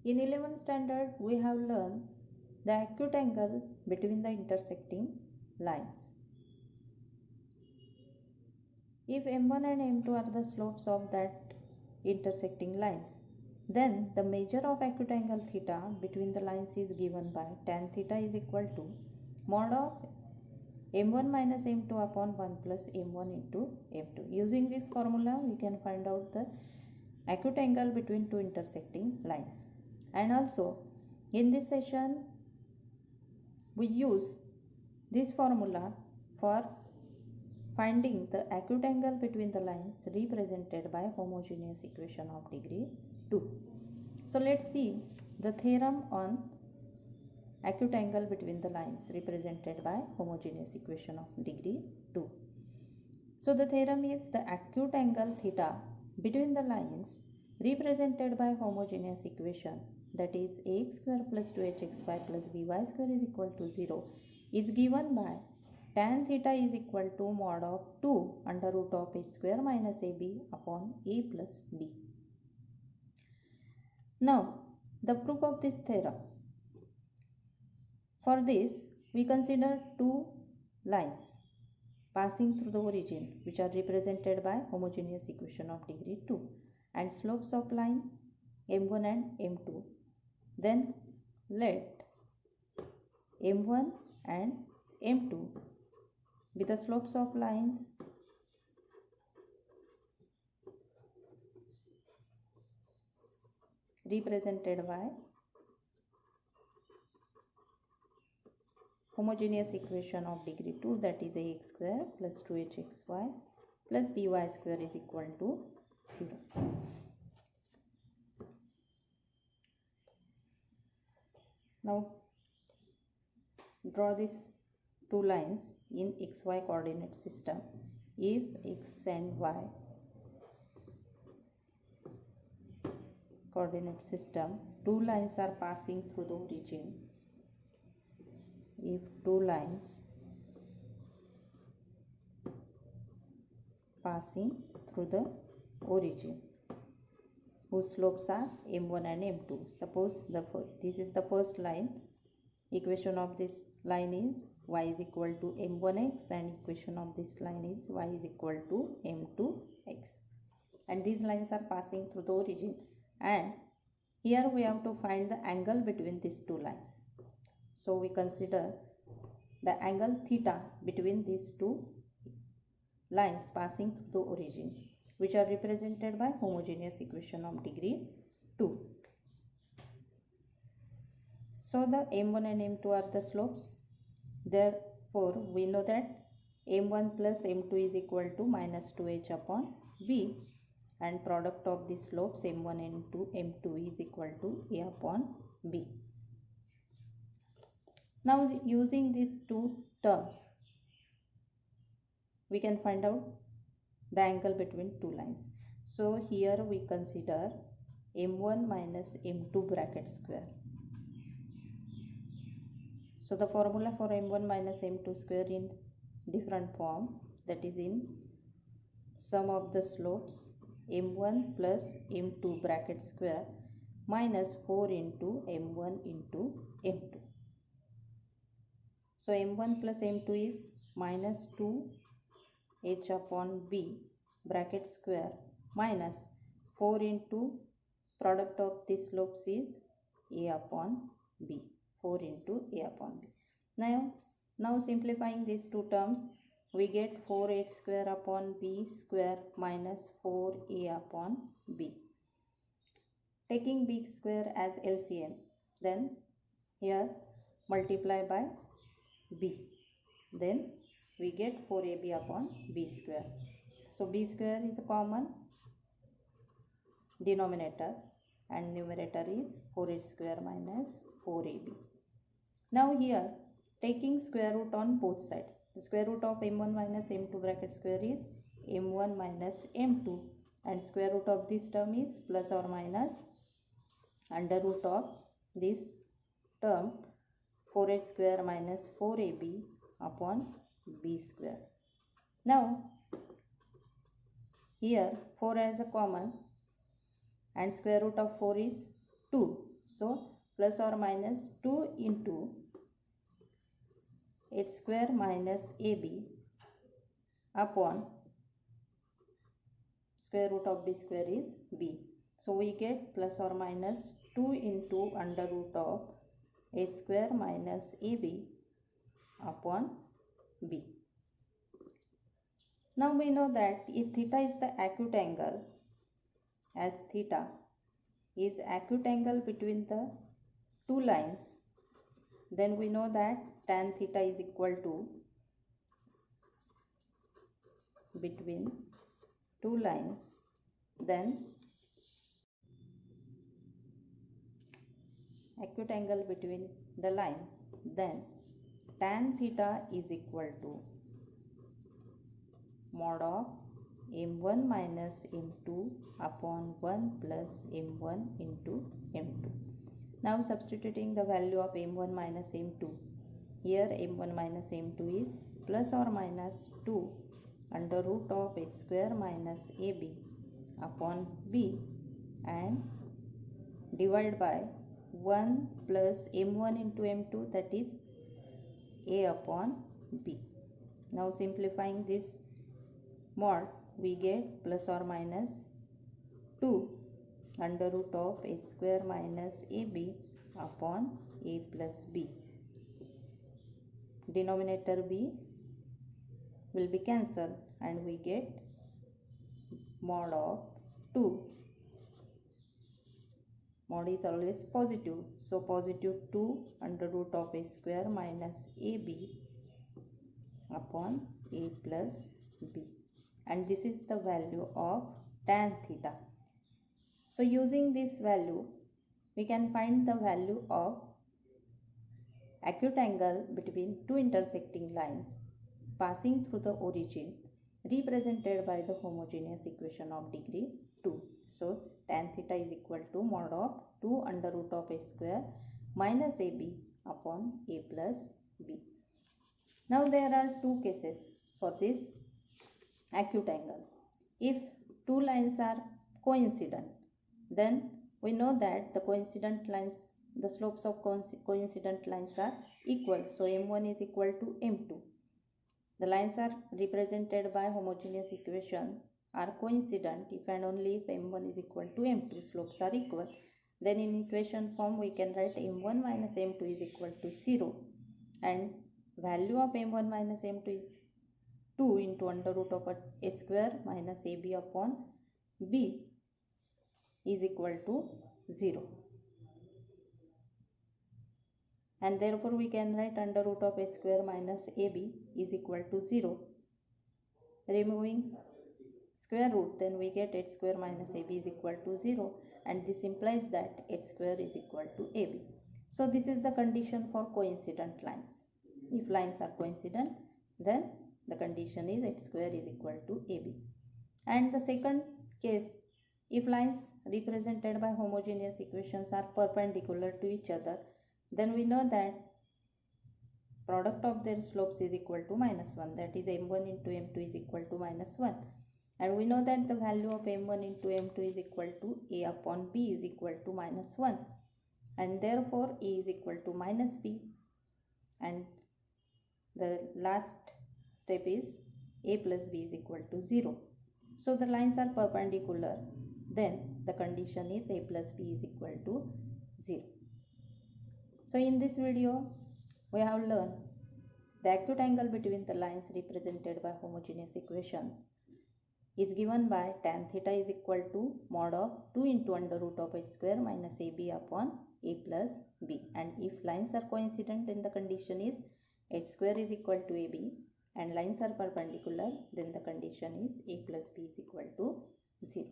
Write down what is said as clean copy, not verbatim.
In 11th standard, we have learned the acute angle between the intersecting lines. If m1 and m2 are the slopes of that intersecting lines, then the measure of acute angle theta between the lines is given by tan theta is equal to mod of m1 minus m2 upon 1 plus m1 into m2. Using this formula, we can find out the acute angle between two intersecting lines. And also, in this session, we use this formula for finding the acute angle between the lines represented by homogeneous equation of degree 2. So let's see the theorem on acute angle between the lines represented by homogeneous equation of degree 2. So the theorem is the acute angle theta between the lines represented by homogeneous equation, that is ax square plus 2hxy plus by square is equal to 0, is given by tan theta is equal to mod of 2 under root of h square minus ab upon a plus b. Now, the proof of this theorem. For this, we consider two lines passing through the origin which are represented by homogeneous equation of degree 2 and slopes of line m1 and m2. Then let m1 and m2 with the slopes of lines represented by homogeneous equation of degree 2, that is ax square plus 2hxy plus by square is equal to 0. Now draw these two lines in xy coordinate system. If x and y coordinate system, two lines are passing through the origin. If two lines passing through the origin whose slopes are m1 and m2. Suppose this is the first line. Equation of this line is y is equal to m1x and equation of this line is y is equal to m2x. And these lines are passing through the origin. And here we have to find the angle between these two lines. So we consider the angle theta between these two lines passing through the origin, which are represented by homogeneous equation of degree 2. So the m1 and m2 are the slopes. Therefore, we know that m1 plus m2 is equal to minus 2h upon b, and product of the slopes m1 and m2 is equal to a upon b. Now using these two terms, we can find out the angle between two lines. So here we consider m1 minus m2 bracket square. So the formula for m1 minus m2 square in different form, that is in sum of the slopes m1 plus m2 bracket square minus 4 into m1 into m2. So m1 plus m2 is minus 2h upon b bracket square minus 4 into product of the slopes is a upon b. 4 into a upon b. Now simplifying these two terms, we get 4h square upon b square minus 4a upon b. Taking b square as LCM, then here multiply by b. Then we get 4ab upon b square. So b square is a common denominator and numerator is 4h square minus 4ab. Now here taking square root on both sides. The square root of m1 minus m2 bracket square is m1 minus m2 and square root of this term is plus or minus under root of this term 4h square minus 4ab upon b square. Now here 4 as a common and square root of 4 is 2. So plus or minus 2 into h square minus ab upon square root of b square is b. So we get plus or minus 2 into under root of h square minus ab upon b. Now we know that if theta is the acute angle, as theta is acute angle between the two lines, then we know that tan theta is equal to between two lines, then acute angle between the lines, then tan theta is equal to mod of m1 minus m2 upon 1 plus m1 into m2. Now substituting the value of m1 minus m2, here m1 minus m2 is plus or minus 2 under root of h square minus ab upon b and divide by 1 plus m1 into m2, that is a upon b. Now simplifying this mod, we get plus or minus 2 under root of h square minus ab upon a plus b. Denominator b will be cancelled and we get mod of 2. Mod is always positive, so positive 2 under root of a square minus ab upon a plus b, and this is the value of tan theta. So using this value, we can find the value of acute angle between two intersecting lines passing through the origin, represented by the homogeneous equation of degree 2. So tan theta is equal to mod of 2 under root of a square minus ab upon a plus b. Now there are two cases for this acute angle. If two lines are coincident, then we know that the coincident lines, the slopes of coincident lines are equal. So m1 is equal to m2. The lines are represented by homogeneous equation are coincident if and only if m1 is equal to m2, slopes are equal. Then in equation form we can write m1 minus m2 is equal to 0, and value of m1 minus m2 is 2 into under root of a square minus ab upon b is equal to 0. And therefore we can write under root of a square minus ab is equal to 0. Removing square root, then we get h square minus ab is equal to 0, and this implies that h square is equal to ab. So this is the condition for coincident lines. If lines are coincident, then the condition is h square is equal to ab. And the second case, if lines represented by homogeneous equations are perpendicular to each other, then we know that product of their slopes is equal to minus 1, that is m1 into m2 is equal to minus 1. And we know that the value of m1 into m2 is equal to a upon b is equal to minus 1, and therefore a is equal to minus b, and the last step is a plus b is equal to 0. So the lines are perpendicular, then the condition is a plus b is equal to 0. So in this video we have learned the acute angle between the lines represented by homogeneous equations is given by tan theta is equal to mod of 2 into under root of h square minus ab upon a plus b, and if lines are coincident, then the condition is h square is equal to ab, and lines are perpendicular, then the condition is a plus b is equal to 0.